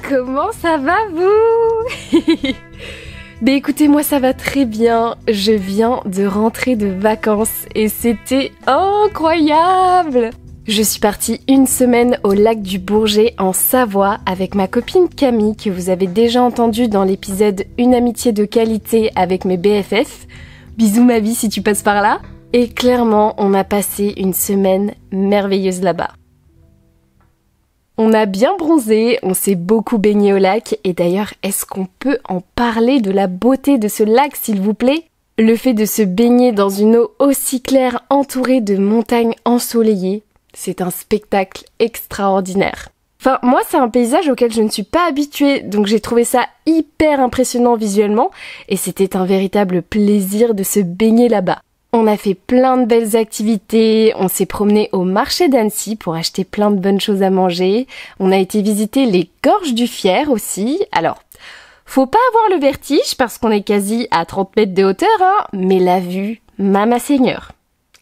comment ça va vous? Mais écoutez, moi ça va très bien, je viens de rentrer de vacances et c'était incroyable! Je suis partie une semaine au lac du Bourget en Savoie avec ma copine Camille que vous avez déjà entendue dans l'épisode Une amitié de qualité avec mes BFF. Bisous ma vie si tu passes par là. Et clairement, on a passé une semaine merveilleuse là-bas. On a bien bronzé, on s'est beaucoup baigné au lac et d'ailleurs, est-ce qu'on peut en parler de la beauté de ce lac s'il vous plaît? Le fait de se baigner dans une eau aussi claire entourée de montagnes ensoleillées, c'est un spectacle extraordinaire. Enfin, moi, c'est un paysage auquel je ne suis pas habituée, donc j'ai trouvé ça hyper impressionnant visuellement et c'était un véritable plaisir de se baigner là-bas. On a fait plein de belles activités, on s'est promené au marché d'Annecy pour acheter plein de bonnes choses à manger, on a été visiter les gorges du Fier aussi. Alors, faut pas avoir le vertige parce qu'on est quasi à 30 mètres de hauteur, hein, mais la vue, Mama Seigneur.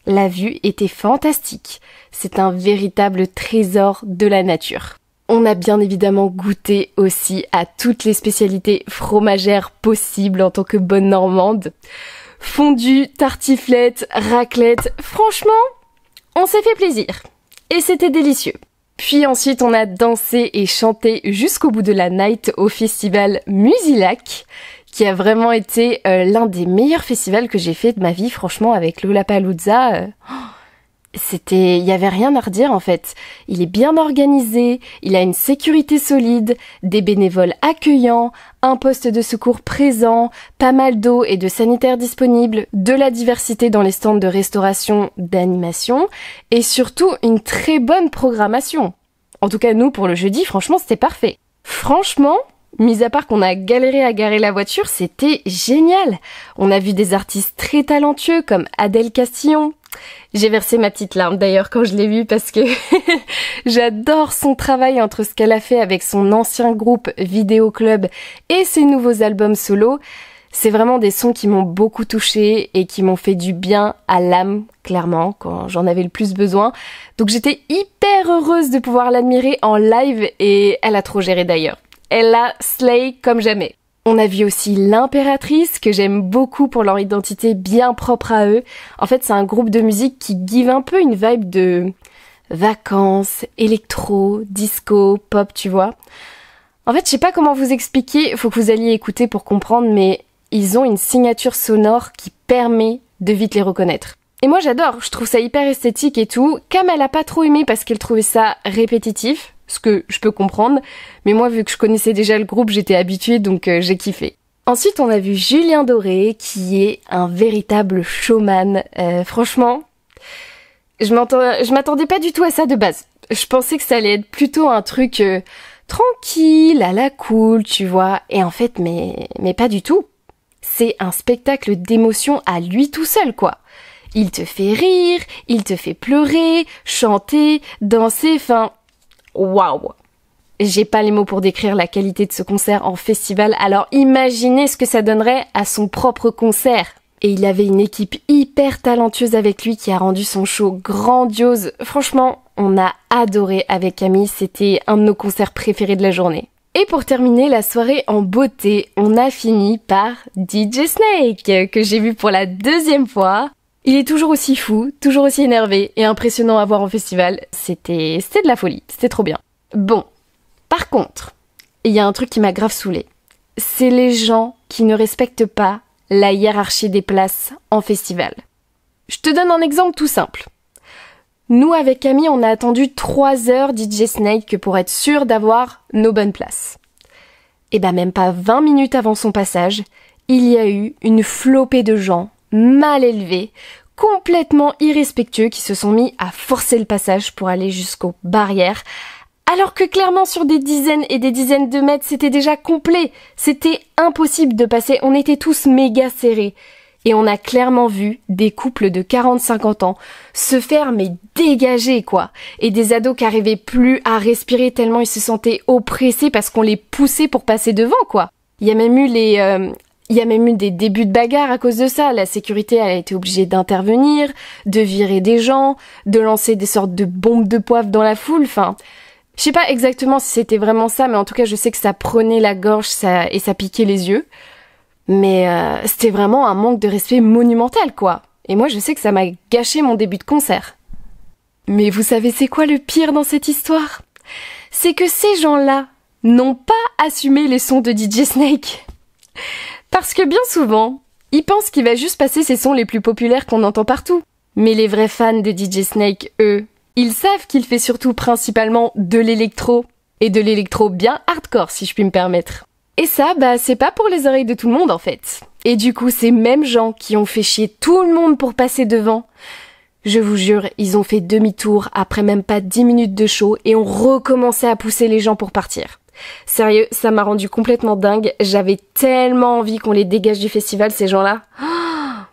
La vue était fantastique, c'est un véritable trésor de la nature. On a bien évidemment goûté aussi à toutes les spécialités fromagères possibles en tant que bonne Normande. Fondue, tartiflette, raclette, franchement, on s'est fait plaisir. Et c'était délicieux. Puis ensuite, on a dansé et chanté jusqu'au bout de la night au festival Musilac, qui a vraiment été l'un des meilleurs festivals que j'ai fait de ma vie, franchement, avec Lollapalooza. Il y avait rien à redire en fait. Il est bien organisé, il a une sécurité solide, des bénévoles accueillants, un poste de secours présent, pas mal d'eau et de sanitaires disponibles, de la diversité dans les stands de restauration, d'animation et surtout une très bonne programmation. En tout cas nous pour le jeudi, franchement c'était parfait. Franchement, mis à part qu'on a galéré à garer la voiture, c'était génial. On a vu des artistes très talentueux comme Adèle Castillon. J'ai versé ma petite larme d'ailleurs quand je l'ai vue parce que j'adore son travail entre ce qu'elle a fait avec son ancien groupe Vidéo Club et ses nouveaux albums solo. C'est vraiment des sons qui m'ont beaucoup touchée et qui m'ont fait du bien à l'âme, clairement, quand j'en avais le plus besoin. Donc j'étais hyper heureuse de pouvoir l'admirer en live et elle a trop géré d'ailleurs. Elle a slay comme jamais. On a vu aussi l'Impératrice, que j'aime beaucoup pour leur identité bien propre à eux. En fait, c'est un groupe de musique qui give un peu une vibe de vacances, électro, disco, pop, tu vois. En fait, je sais pas comment vous expliquer, faut que vous alliez écouter pour comprendre, mais ils ont une signature sonore qui permet de vite les reconnaître. Et moi j'adore, je trouve ça hyper esthétique et tout. Cam, elle a pas trop aimé parce qu'elle trouvait ça répétitif. Ce que je peux comprendre, mais moi vu que je connaissais déjà le groupe, j'étais habituée donc j'ai kiffé. Ensuite on a vu Julien Doré qui est un véritable showman. Franchement, je m'attendais pas du tout à ça de base. Je pensais que ça allait être plutôt un truc tranquille, à la cool, tu vois, et en fait mais pas du tout. C'est un spectacle d'émotion à lui tout seul quoi. Il te fait rire, il te fait pleurer, chanter, danser, enfin... Waouh! J'ai pas les mots pour décrire la qualité de ce concert en festival, alors imaginez ce que ça donnerait à son propre concert. Et il avait une équipe hyper talentueuse avec lui qui a rendu son show grandiose. Franchement, on a adoré avec Camille, c'était un de nos concerts préférés de la journée. Et pour terminer la soirée en beauté, on a fini par DJ Snake, que j'ai vu pour la deuxième fois. Il est toujours aussi fou, toujours aussi énervé et impressionnant à voir en festival. C'était de la folie, c'était trop bien. Bon, par contre, il y a un truc qui m'a grave saoulée. C'est les gens qui ne respectent pas la hiérarchie des places en festival. Je te donne un exemple tout simple. Nous, avec Camille, on a attendu 3 heures DJ Snake pour être sûr d'avoir nos bonnes places. Et ben même pas 20 minutes avant son passage, il y a eu une flopée de gens mal élevés, complètement irrespectueux qui se sont mis à forcer le passage pour aller jusqu'aux barrières, alors que clairement sur des dizaines et des dizaines de mètres c'était déjà complet, c'était impossible de passer, on était tous méga serrés. Et on a clairement vu des couples de 40-50 ans se faire mais dégager quoi, et des ados qui arrivaient plus à respirer tellement ils se sentaient oppressés parce qu'on les poussait pour passer devant quoi. Il y a même eu des débuts de bagarre à cause de ça. La sécurité a été obligée d'intervenir, de virer des gens, de lancer des sortes de bombes de poivre dans la foule. Enfin, Je sais pas exactement si c'était vraiment ça, mais en tout cas, je sais que ça prenait la gorge et ça piquait les yeux. Mais c'était vraiment un manque de respect monumental, quoi. Et moi, je sais que ça m'a gâché mon début de concert. Mais vous savez c'est quoi le pire dans cette histoire? C'est que ces gens-là n'ont pas assumé les sons de DJ Snake. Parce que bien souvent, ils pensent qu'il va juste passer ces sons les plus populaires qu'on entend partout. Mais les vrais fans de DJ Snake, eux, ils savent qu'il fait surtout principalement de l'électro. Et de l'électro bien hardcore, si je puis me permettre. Et ça, c'est pas pour les oreilles de tout le monde, en fait. Et du coup, ces mêmes gens qui ont fait chier tout le monde pour passer devant, je vous jure, ils ont fait demi-tour après même pas 10 minutes de show et ont recommencé à pousser les gens pour partir. Sérieux, ça m'a rendu complètement dingue. J'avais tellement envie qu'on les dégage du festival, ces gens-là.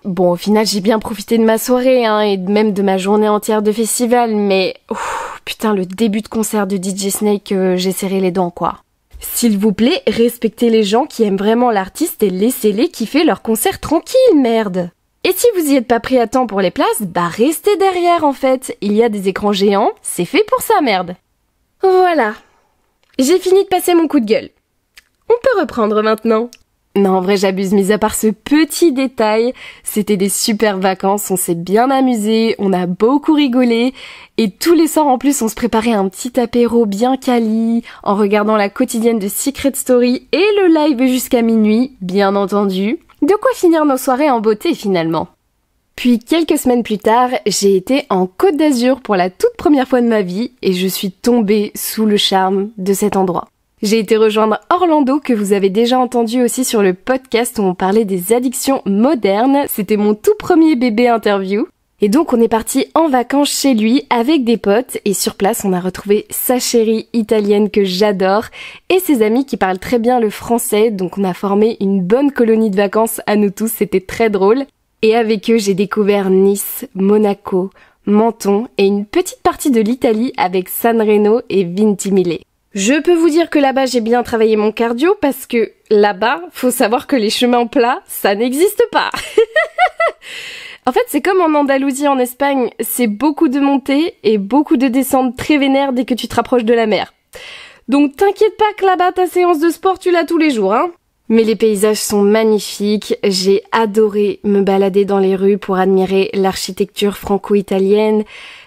Bon, au final, j'ai bien profité de ma soirée, et même de ma journée entière de festival, mais putain, le début de concert de DJ Snake, j'ai serré les dents, quoi. S'il vous plaît, respectez les gens qui aiment vraiment l'artiste et laissez-les kiffer leur concert tranquille, merde. Et si vous y êtes pas pris à temps pour les places, restez derrière, en fait. Il y a des écrans géants, c'est fait pour ça, merde. Voilà. J'ai fini de passer mon coup de gueule. On peut reprendre maintenant. Non, en vrai, j'abuse, mis à part ce petit détail, c'était des super vacances, on s'est bien amusé, on a beaucoup rigolé, et tous les soirs en plus, on se préparait un petit apéro bien quali, en regardant la quotidienne de Secret Story et le live jusqu'à minuit, bien entendu. De quoi finir nos soirées en beauté, finalement. Puis, quelques semaines plus tard, j'ai été en Côte d'Azur pour la toute première fois de ma vie, et je suis tombée sous le charme de cet endroit. J'ai été rejoindre Orlando, que vous avez déjà entendu aussi sur le podcast où on parlait des addictions modernes. C'était mon tout premier bébé interview. Et donc on est parti en vacances chez lui avec des potes et sur place on a retrouvé sa chérie italienne que j'adore et ses amis qui parlent très bien le français, donc on a formé une bonne colonie de vacances à nous tous, c'était très drôle. Et avec eux j'ai découvert Nice, Monaco, Menton et une petite partie de l'Italie avec San Reno et Ventimiglia. Je peux vous dire que là-bas j'ai bien travaillé mon cardio parce que là-bas, faut savoir que les chemins plats, ça n'existe pas. En fait, c'est comme en Andalousie en Espagne, c'est beaucoup de montées et beaucoup de descentes très vénères dès que tu te rapproches de la mer. Donc t'inquiète pas que là-bas ta séance de sport tu l'as tous les jours, hein. Mais les paysages sont magnifiques, j'ai adoré me balader dans les rues pour admirer l'architecture franco-italienne.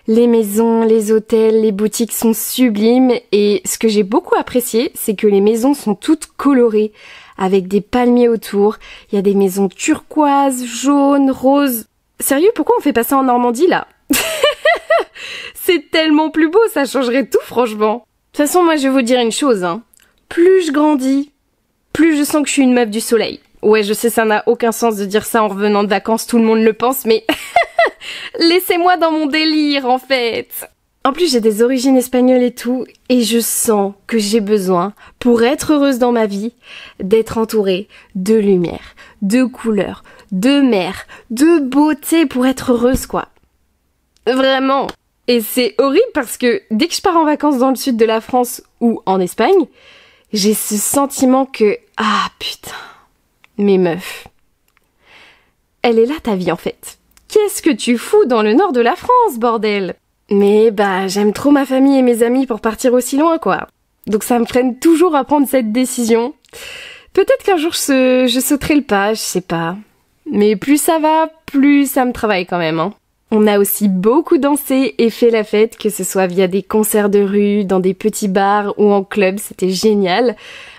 Les maisons, les hôtels, les boutiques sont sublimes et ce que j'ai beaucoup apprécié, c'est que les maisons sont toutes colorées avec des palmiers autour. Il y a des maisons turquoises, jaunes, roses. Sérieux, pourquoi on fait pas ça en Normandie là? C'est tellement plus beau, ça changerait tout franchement. De toute façon, moi je vais vous dire une chose, hein. Plus je grandis, plus je sens que je suis une meuf du soleil. Ouais, je sais, ça n'a aucun sens de dire ça en revenant de vacances, tout le monde le pense, mais laissez-moi dans mon délire, en fait. En plus, j'ai des origines espagnoles et tout, et je sens que j'ai besoin, pour être heureuse dans ma vie, d'être entourée de lumière, de couleurs, de mer, de beauté pour être heureuse, quoi. Vraiment. Et c'est horrible parce que dès que je pars en vacances dans le sud de la France ou en Espagne, j'ai ce sentiment que, ah putain, mes meufs, elle est là ta vie en fait. Qu'est-ce que tu fous dans le nord de la France, bordel? Mais j'aime trop ma famille et mes amis pour partir aussi loin, quoi. Donc ça me freine toujours à prendre cette décision. Peut-être qu'un jour je sauterai le pas, je sais pas. Mais plus ça va, plus ça me travaille quand même, hein. On a aussi beaucoup dansé et fait la fête, que ce soit via des concerts de rue, dans des petits bars ou en club, c'était génial.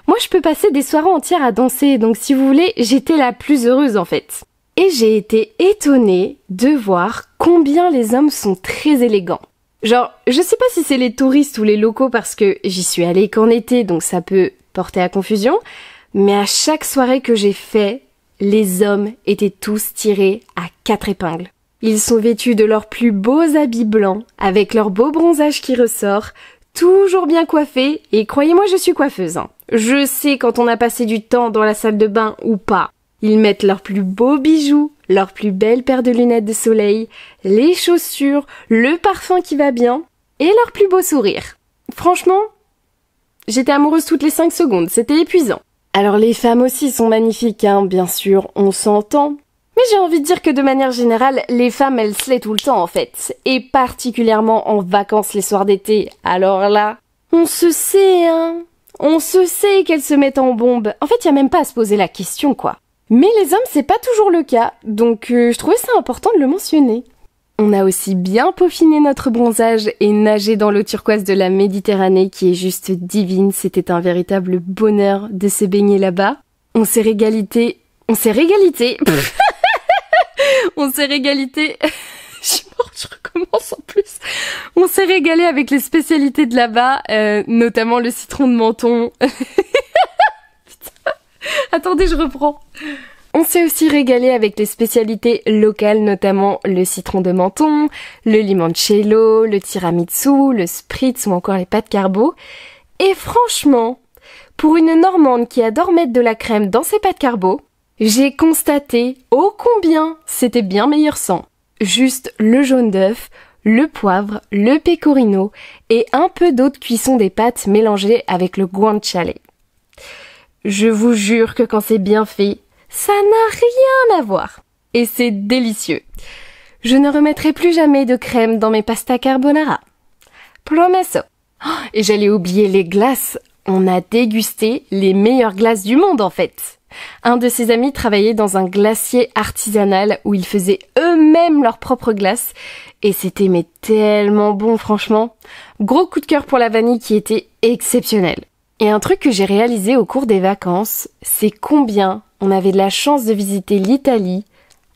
Moi, je peux passer des soirées entières à danser, donc si vous voulez, j'étais la plus heureuse en fait. Et j'ai été étonnée de voir combien les hommes sont très élégants. Genre, je sais pas si c'est les touristes ou les locaux parce que j'y suis allée qu'en été, donc ça peut porter à confusion, mais à chaque soirée que j'ai fait, les hommes étaient tous tirés à 4 épingles. Ils sont vêtus de leurs plus beaux habits blancs, avec leur beau bronzage qui ressort, toujours bien coiffés, et croyez-moi, je suis coiffeuse, hein. Je sais quand on a passé du temps dans la salle de bain ou pas. Ils mettent leurs plus beaux bijoux, leurs plus belles paires de lunettes de soleil, les chaussures, le parfum qui va bien, et leur plus beau sourire. Franchement, j'étais amoureuse toutes les 5 secondes, c'était épuisant. Alors les femmes aussi sont magnifiques, hein, bien sûr, on s'entend. Mais j'ai envie de dire que de manière générale, les femmes elles slaient tout le temps en fait, et particulièrement en vacances les soirs d'été. Alors là, On se sait, hein. On se sait qu'elles se mettent en bombe. En fait, y a même pas à se poser la question, quoi. Mais les hommes, c'est pas toujours le cas, donc je trouvais ça important de le mentionner. On a aussi bien peaufiné notre bronzage et nagé dans l'eau turquoise de la Méditerranée qui est juste divine. C'était un véritable bonheur de se baigner là-bas. On s'est régalité. On s'est régalité. Je suis morte, je recommence en plus. On s'est régalé avec les spécialités de là-bas, notamment le citron de Menton. Putain. Attendez, je reprends. On s'est aussi régalé avec les spécialités locales, notamment le citron de Menton, le limoncello, le tiramisu, le spritz ou encore les pâtes carbo. Et franchement, pour une Normande qui adore mettre de la crème dans ses pâtes carbo, j'ai constaté ô combien c'était bien meilleur sans. Juste le jaune d'œuf, le poivre, le pecorino et un peu d'eau de cuisson des pâtes mélangées avec le guanciale. Je vous jure que quand c'est bien fait, ça n'a rien à voir. Et c'est délicieux. Je ne remettrai plus jamais de crème dans mes pasta carbonara. Promesso. Et j'allais oublier les glaces. On a dégusté les meilleures glaces du monde en fait. Un de ses amis travaillait dans un glacier artisanal où ils faisaient eux-mêmes leurs propres glaces. Et c'était mais tellement bon franchement. Gros coup de cœur pour la vanille qui était exceptionnelle. Et un truc que j'ai réalisé au cours des vacances, c'est combien on avait de la chance de visiter l'Italie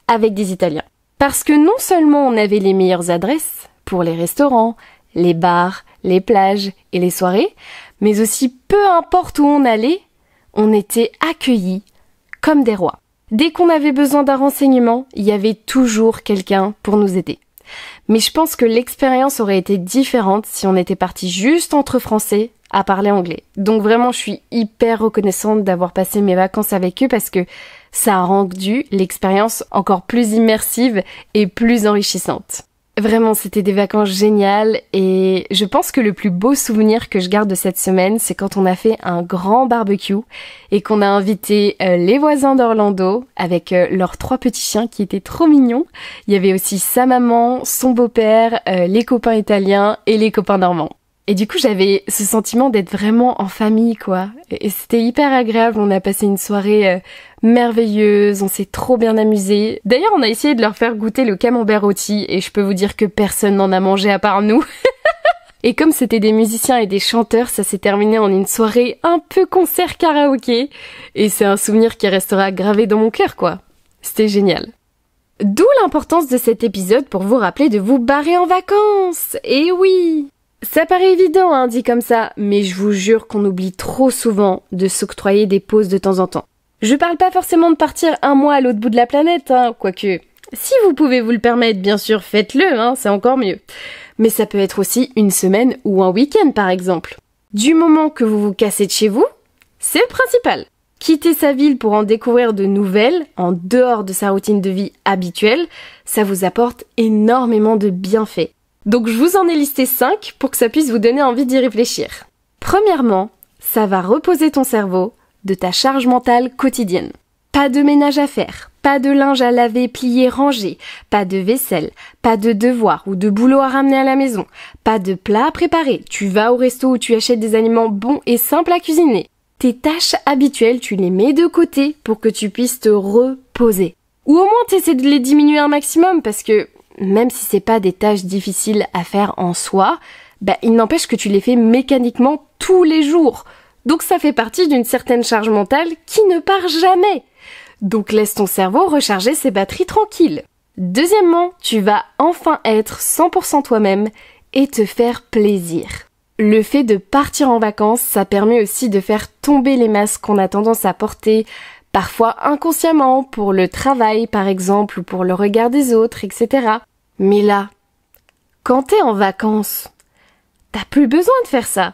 avec des Italiens. Parce que non seulement on avait les meilleures adresses pour les restaurants, les bars, les plages et les soirées, mais aussi peu importe où on allait, on était accueillis comme des rois. Dès qu'on avait besoin d'un renseignement, il y avait toujours quelqu'un pour nous aider. Mais je pense que l'expérience aurait été différente si on était parti juste entre Français à parler anglais. Donc vraiment, je suis hyper reconnaissante d'avoir passé mes vacances avec eux parce que ça a rendu l'expérience encore plus immersive et plus enrichissante. Vraiment, c'était des vacances géniales et je pense que le plus beau souvenir que je garde de cette semaine, c'est quand on a fait un grand barbecue et qu'on a invité les voisins d'Orlando avec leurs 3 petits chiens qui étaient trop mignons. Il y avait aussi sa maman, son beau-père, les copains italiens et les copains normands. Et du coup, j'avais ce sentiment d'être vraiment en famille, quoi. Et c'était hyper agréable. On a passé une soirée merveilleuse, on s'est trop bien amusé. D'ailleurs, on a essayé de leur faire goûter le camembert rôti et je peux vous dire que personne n'en a mangé à part nous. Et comme c'était des musiciens et des chanteurs, ça s'est terminé en une soirée un peu concert karaoké. Et c'est un souvenir qui restera gravé dans mon cœur, quoi. C'était génial. D'où l'importance de cet épisode pour vous rappeler de vous barrer en vacances. Et oui! Ça paraît évident, hein, dit comme ça, mais je vous jure qu'on oublie trop souvent de s'octroyer des pauses de temps en temps. Je parle pas forcément de partir un mois à l'autre bout de la planète, hein, quoique, si vous pouvez vous le permettre, bien sûr, faites-le, hein, c'est encore mieux. Mais ça peut être aussi une semaine ou un week-end, par exemple. Du moment que vous vous cassez de chez vous, c'est le principal. Quitter sa ville pour en découvrir de nouvelles, en dehors de sa routine de vie habituelle, ça vous apporte énormément de bienfaits. Donc je vous en ai listé 5 pour que ça puisse vous donner envie d'y réfléchir. Premièrement, ça va reposer ton cerveau de ta charge mentale quotidienne. Pas de ménage à faire, pas de linge à laver, plier, ranger, pas de vaisselle, pas de devoirs ou de boulot à ramener à la maison, pas de plats à préparer. Tu vas au resto où tu achètes des aliments bons et simples à cuisiner. Tes tâches habituelles, tu les mets de côté pour que tu puisses te reposer. Ou au moins t'essaies de les diminuer un maximum parce que même si c'est pas des tâches difficiles à faire en soi, il n'empêche que tu les fais mécaniquement tous les jours. Donc ça fait partie d'une certaine charge mentale qui ne part jamais. Donc laisse ton cerveau recharger ses batteries tranquilles. Deuxièmement, tu vas enfin être 100% toi-même et te faire plaisir. Le fait de partir en vacances, ça permet aussi de faire tomber les masques qu'on a tendance à porter, parfois inconsciemment, pour le travail par exemple, ou pour le regard des autres, etc. Mais là, quand t'es en vacances, t'as plus besoin de faire ça.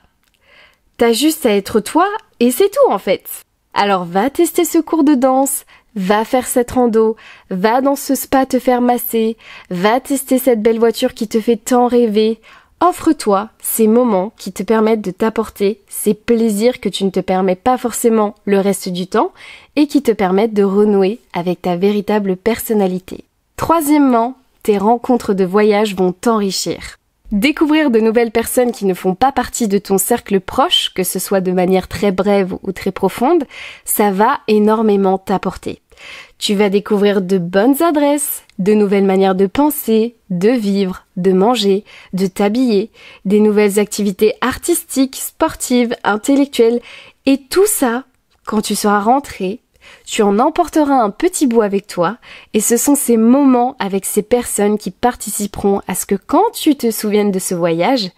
T'as juste à être toi et c'est tout en fait. Alors va tester ce cours de danse, va faire cette rando, va dans ce spa te faire masser, va tester cette belle voiture qui te fait tant rêver. Offre-toi ces moments qui te permettent de t'apporter ces plaisirs que tu ne te permets pas forcément le reste du temps et qui te permettent de renouer avec ta véritable personnalité. Troisièmement, tes rencontres de voyage vont t'enrichir. Découvrir de nouvelles personnes qui ne font pas partie de ton cercle proche, que ce soit de manière très brève ou très profonde, ça va énormément t'apporter. Tu vas découvrir de bonnes adresses, de nouvelles manières de penser, de vivre, de manger, de t'habiller, des nouvelles activités artistiques, sportives, intellectuelles, et tout ça, quand tu seras rentré, tu en emporteras un petit bout avec toi, et ce sont ces moments avec ces personnes qui participeront à ce que quand tu te souviennes de ce voyage,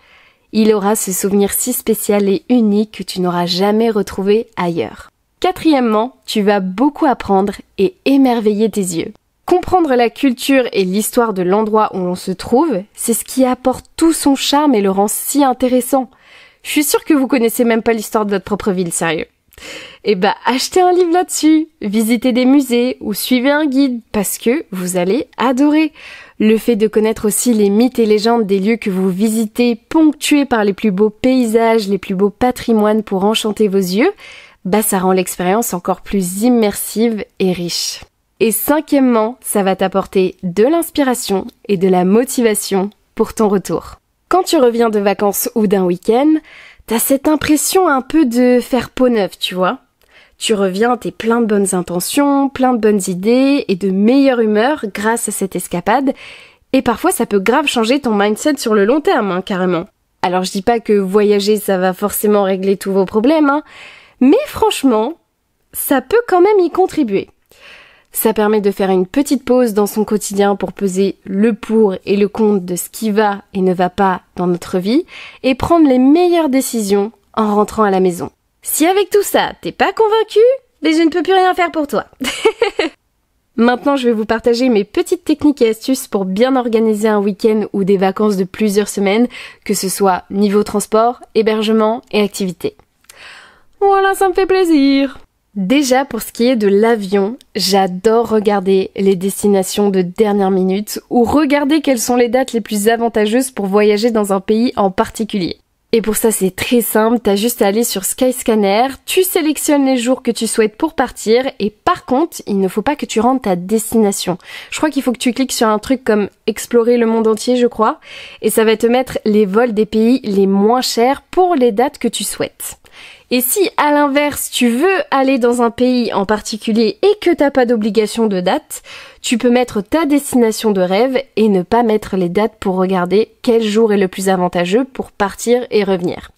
il aura ce souvenir si spécial et unique que tu n'auras jamais retrouvé ailleurs. Quatrièmement, tu vas beaucoup apprendre et émerveiller tes yeux. Comprendre la culture et l'histoire de l'endroit où l'on se trouve, c'est ce qui apporte tout son charme et le rend si intéressant. Je suis sûre que vous connaissez même pas l'histoire de votre propre ville, sérieux. Eh bah, achetez un livre là-dessus, visitez des musées ou suivez un guide parce que vous allez adorer. Le fait de connaître aussi les mythes et légendes des lieux que vous visitez, ponctués par les plus beaux paysages, les plus beaux patrimoines pour enchanter vos yeux, bah ça rend l'expérience encore plus immersive et riche. Et cinquièmement, ça va t'apporter de l'inspiration et de la motivation pour ton retour. Quand tu reviens de vacances ou d'un week-end, t'as cette impression un peu de faire peau neuve, tu vois. Tu reviens, t'es plein de bonnes intentions, plein de bonnes idées et de meilleure humeur grâce à cette escapade. Et parfois, ça peut grave changer ton mindset sur le long terme, hein, carrément. Alors je dis pas que voyager, ça va forcément régler tous vos problèmes, hein, mais franchement, ça peut quand même y contribuer. Ça permet de faire une petite pause dans son quotidien pour peser le pour et le contre de ce qui va et ne va pas dans notre vie et prendre les meilleures décisions en rentrant à la maison. Si avec tout ça, t'es pas convaincu, mais je ne peux plus rien faire pour toi. Maintenant, je vais vous partager mes petites techniques et astuces pour bien organiser un week-end ou des vacances de plusieurs semaines, que ce soit niveau transport, hébergement et activités. Voilà, ça me fait plaisir. Déjà, pour ce qui est de l'avion, j'adore regarder les destinations de dernière minute ou regarder quelles sont les dates les plus avantageuses pour voyager dans un pays en particulier. Et pour ça, c'est très simple, t'as juste à aller sur Skyscanner, tu sélectionnes les jours que tu souhaites pour partir et par contre, il ne faut pas que tu rentres ta destination. Je crois qu'il faut que tu cliques sur un truc comme explorer le monde entier, je crois, et ça va te mettre les vols des pays les moins chers pour les dates que tu souhaites. Et si, à l'inverse, tu veux aller dans un pays en particulier et que t'as pas d'obligation de date, tu peux mettre ta destination de rêve et ne pas mettre les dates pour regarder quel jour est le plus avantageux pour partir et revenir.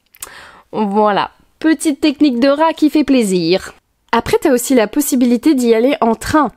Voilà, petite technique de rat qui fait plaisir. Après, t'as aussi la possibilité d'y aller en train.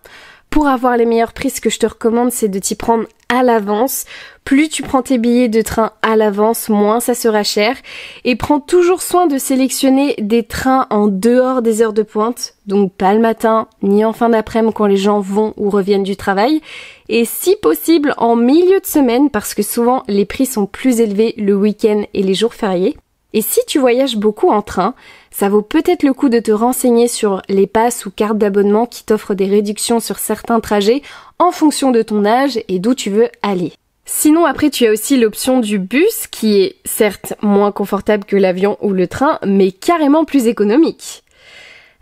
Pour avoir les meilleurs prix, ce que je te recommande, c'est de t'y prendre à l'avance. Plus tu prends tes billets de train à l'avance, moins ça sera cher. Et prends toujours soin de sélectionner des trains en dehors des heures de pointe. Donc pas le matin, ni en fin d'après-midi quand les gens vont ou reviennent du travail. Et si possible, en milieu de semaine, parce que souvent les prix sont plus élevés le week-end et les jours fériés. Et si tu voyages beaucoup en train, ça vaut peut-être le coup de te renseigner sur les passes ou cartes d'abonnement qui t'offrent des réductions sur certains trajets en fonction de ton âge et d'où tu veux aller. Sinon, après, tu as aussi l'option du bus qui est certes moins confortable que l'avion ou le train, mais carrément plus économique.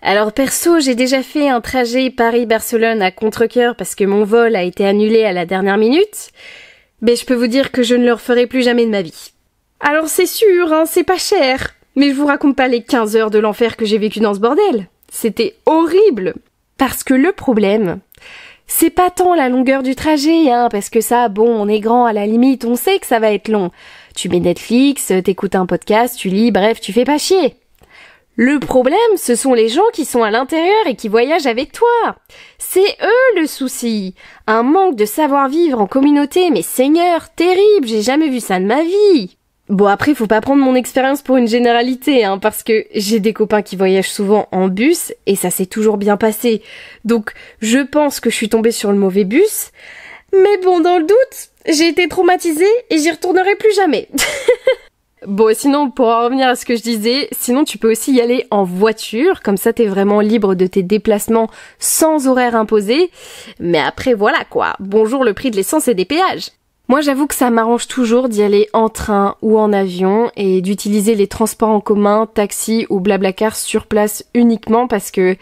Alors perso, j'ai déjà fait un trajet Paris-Barcelone à contre-cœur parce que mon vol a été annulé à la dernière minute, mais je peux vous dire que je ne le referai plus jamais de ma vie. Alors c'est sûr, hein, c'est pas cher. Mais je vous raconte pas les 15 heures de l'enfer que j'ai vécu dans ce bordel. C'était horrible. Parce que le problème, c'est pas tant la longueur du trajet, hein, parce que ça, bon, on est grand, à la limite, on sait que ça va être long. Tu mets Netflix, t'écoutes un podcast, tu lis, bref, tu fais pas chier. Le problème, ce sont les gens qui sont à l'intérieur et qui voyagent avec toi. C'est eux le souci. Un manque de savoir-vivre en communauté, mais seigneur, terrible, j'ai jamais vu ça de ma vie. Bon, après, faut pas prendre mon expérience pour une généralité, hein, parce que j'ai des copains qui voyagent souvent en bus, et ça s'est toujours bien passé. Donc, je pense que je suis tombée sur le mauvais bus. Mais bon, dans le doute, j'ai été traumatisée et j'y retournerai plus jamais. Bon, sinon, pour en revenir à ce que je disais, sinon tu peux aussi y aller en voiture, comme ça t'es vraiment libre de tes déplacements sans horaire imposé. Mais après, voilà quoi, bonjour le prix de l'essence et des péages. Moi, j'avoue que ça m'arrange toujours d'y aller en train ou en avion et d'utiliser les transports en commun, taxi ou blablacar sur place uniquement parce que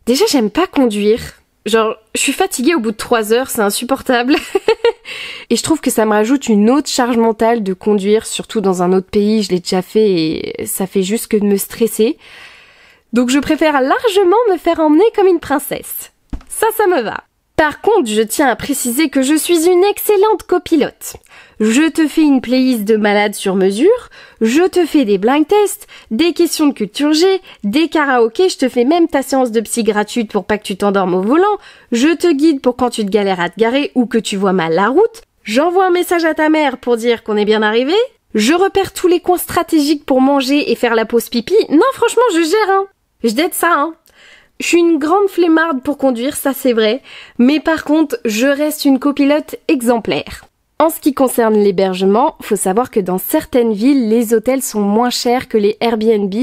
déjà, j'aime pas conduire. Genre, je suis fatiguée au bout de 3 heures, c'est insupportable. Et je trouve que ça me rajoute une autre charge mentale de conduire, surtout dans un autre pays, je l'ai déjà fait et ça fait juste que de me stresser. Donc je préfère largement me faire emmener comme une princesse. Ça me va. Par contre, je tiens à préciser que je suis une excellente copilote. Je te fais une playlist de malades sur mesure, je te fais des blind tests, des questions de culture G, des karaokés, je te fais même ta séance de psy gratuite pour pas que tu t'endormes au volant, je te guide pour quand tu te galères à te garer ou que tu vois mal la route, j'envoie un message à ta mère pour dire qu'on est bien arrivé, je repère tous les coins stratégiques pour manger et faire la pause pipi. Non, franchement, je gère, hein. Je t'aide ça, hein. Je suis une grande flemmarde pour conduire, ça c'est vrai, mais par contre, je reste une copilote exemplaire. En ce qui concerne l'hébergement, faut savoir que dans certaines villes, les hôtels sont moins chers que les Airbnb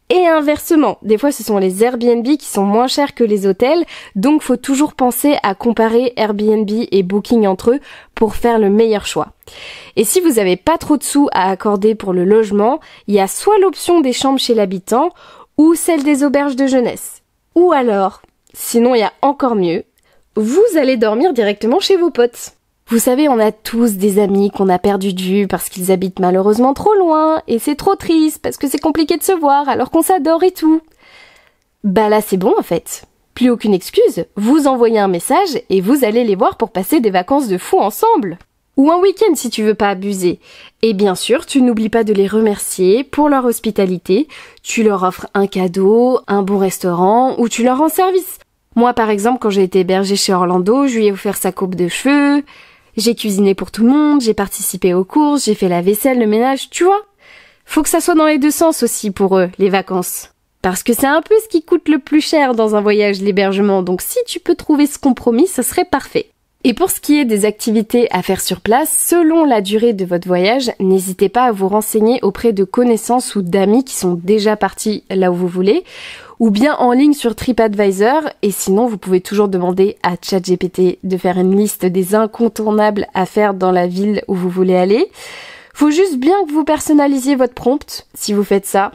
et inversement. Des fois, ce sont les Airbnb qui sont moins chers que les hôtels, donc faut toujours penser à comparer Airbnb et Booking entre eux pour faire le meilleur choix. Et si vous avez pas trop de sous à accorder pour le logement, il y a soit l'option des chambres chez l'habitant ou celle des auberges de jeunesse. Ou alors, sinon il y a encore mieux, vous allez dormir directement chez vos potes. Vous savez, on a tous des amis qu'on a perdu de vue parce qu'ils habitent malheureusement trop loin et c'est trop triste parce que c'est compliqué de se voir alors qu'on s'adore et tout. Bah là c'est bon en fait. Plus aucune excuse, vous envoyez un message et vous allez les voir pour passer des vacances de fou ensemble. Ou un week-end si tu veux pas abuser. Et bien sûr, tu n'oublies pas de les remercier pour leur hospitalité. Tu leur offres un cadeau, un bon restaurant ou tu leur rends service. Moi par exemple, quand j'ai été hébergée chez Orlando, je lui ai offert sa coupe de cheveux, j'ai cuisiné pour tout le monde, j'ai participé aux courses, j'ai fait la vaisselle, le ménage, tu vois. Faut que ça soit dans les deux sens aussi pour eux, les vacances. Parce que c'est un peu ce qui coûte le plus cher dans un voyage, l'hébergement. Donc si tu peux trouver ce compromis, ça serait parfait. Et pour ce qui est des activités à faire sur place, selon la durée de votre voyage, n'hésitez pas à vous renseigner auprès de connaissances ou d'amis qui sont déjà partis là où vous voulez, ou bien en ligne sur TripAdvisor, et sinon vous pouvez toujours demander à ChatGPT de faire une liste des incontournables à faire dans la ville où vous voulez aller. Faut juste bien que vous personnalisiez votre prompt, si vous faites ça,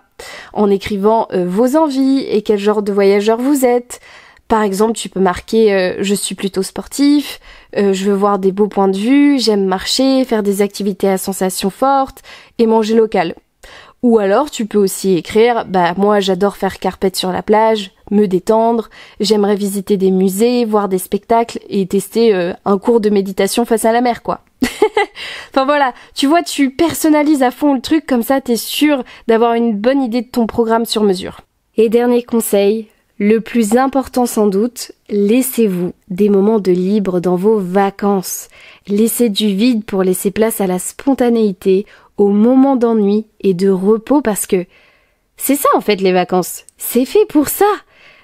en écrivant vos envies et quel genre de voyageur vous êtes. Par exemple, tu peux marquer je suis plutôt sportif, je veux voir des beaux points de vue, j'aime marcher, faire des activités à sensations fortes et manger local. Ou alors, tu peux aussi écrire moi j'adore faire carpette sur la plage, me détendre, j'aimerais visiter des musées, voir des spectacles et tester un cours de méditation face à la mer, quoi. Enfin voilà, tu vois, tu personnalises à fond le truc, comme ça t'es sûr d'avoir une bonne idée de ton programme sur mesure. Et dernier conseil, le plus important sans doute, laissez-vous des moments de libre dans vos vacances. Laissez du vide pour laisser place à la spontanéité, aux moments d'ennui et de repos parce que c'est ça en fait les vacances. C'est fait pour ça.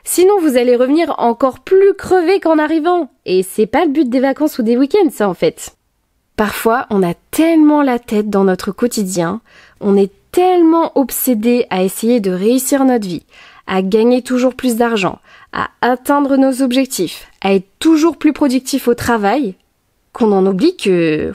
Sinon vous allez revenir encore plus crevé qu'en arrivant. Et c'est pas le but des vacances ou des week-ends ça en fait. Parfois on a tellement la tête dans notre quotidien, on est tellement obsédé à essayer de réussir notre vie, à gagner toujours plus d'argent, à atteindre nos objectifs, à être toujours plus productif au travail, qu'on en oublie que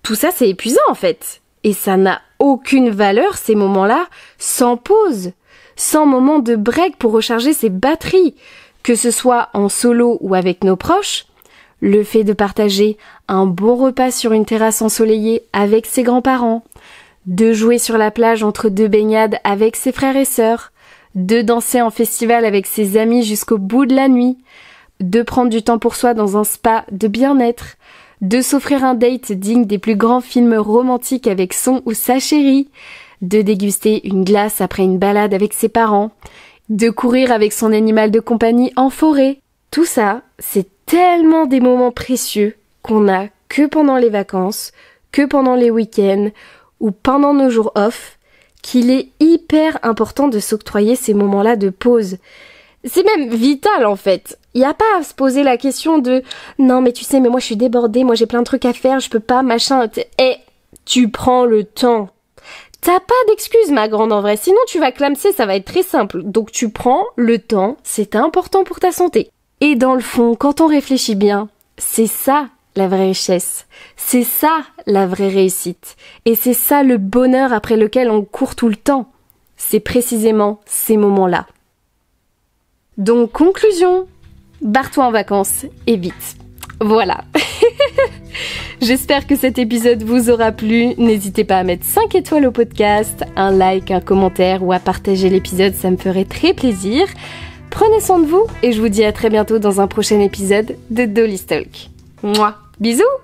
tout ça c'est épuisant en fait. Et ça n'a aucune valeur ces moments-là sans pause, sans moment de break pour recharger ses batteries, que ce soit en solo ou avec nos proches. Le fait de partager un bon repas sur une terrasse ensoleillée avec ses grands-parents, de jouer sur la plage entre deux baignades avec ses frères et sœurs, de danser en festival avec ses amis jusqu'au bout de la nuit, de prendre du temps pour soi dans un spa de bien-être, de s'offrir un date digne des plus grands films romantiques avec son ou sa chérie, de déguster une glace après une balade avec ses parents, de courir avec son animal de compagnie en forêt. Tout ça, c'est tellement des moments précieux qu'on n'a que pendant les vacances, que pendant les week-ends ou pendant nos jours off, qu'il est hyper important de s'octroyer ces moments-là de pause. C'est même vital en fait. Il n'y a pas à se poser la question de « Non mais tu sais, mais moi je suis débordée, moi j'ai plein de trucs à faire, je peux pas, machin... » Eh, tu prends le temps. T'as pas d'excuses ma grande en vrai, sinon tu vas clamser, ça va être très simple. Donc tu prends le temps, c'est important pour ta santé. Et dans le fond, quand on réfléchit bien, c'est ça la vraie richesse. C'est ça la vraie réussite. Et c'est ça le bonheur après lequel on court tout le temps. C'est précisément ces moments-là. Donc conclusion, barre-toi en vacances et vite. Voilà. J'espère que cet épisode vous aura plu. N'hésitez pas à mettre 5 étoiles au podcast, un like, un commentaire ou à partager l'épisode, ça me ferait très plaisir. Prenez soin de vous et je vous dis à très bientôt dans un prochain épisode de Dolly's Talk. Mouah, bisous!